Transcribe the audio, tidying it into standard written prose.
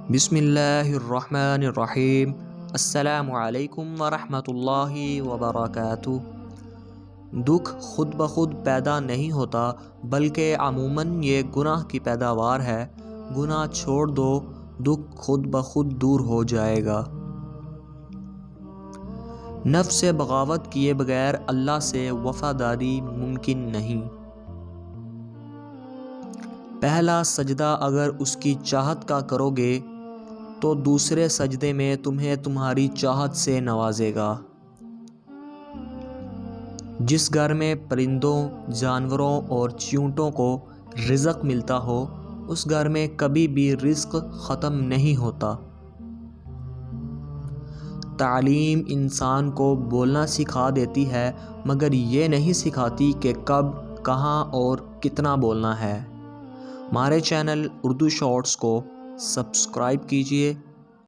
بسم اللہ الرحمن الرحیم۔ السلام علیکم ورحمۃ اللہ وبرکاتہ۔ دکھ خود بخود پیدا نہیں ہوتا، بلکہ عموماً یہ گناہ کی پیداوار ہے۔ گناہ چھوڑ دو، دکھ خود بخود دور ہو جائے گا۔ نفس سے بغاوت کیے بغیر اللہ سے وفاداری ممکن نہیں۔ پہلا سجدہ اگر اس کی چاہت کا کرو گے تو دوسرے سجدے میں تمہیں تمہاری چاہت سے نوازے گا۔ جس گھر میں پرندوں، جانوروں اور چیونٹوں کو رزق ملتا ہو، اس گھر میں کبھی بھی رزق ختم نہیں ہوتا۔ تعلیم انسان کو بولنا سکھا دیتی ہے، مگر یہ نہیں سکھاتی کہ کب، کہاں اور کتنا بولنا ہے۔ ہمارے چینل اردو شارٹس کو سبسکرائب کیجیے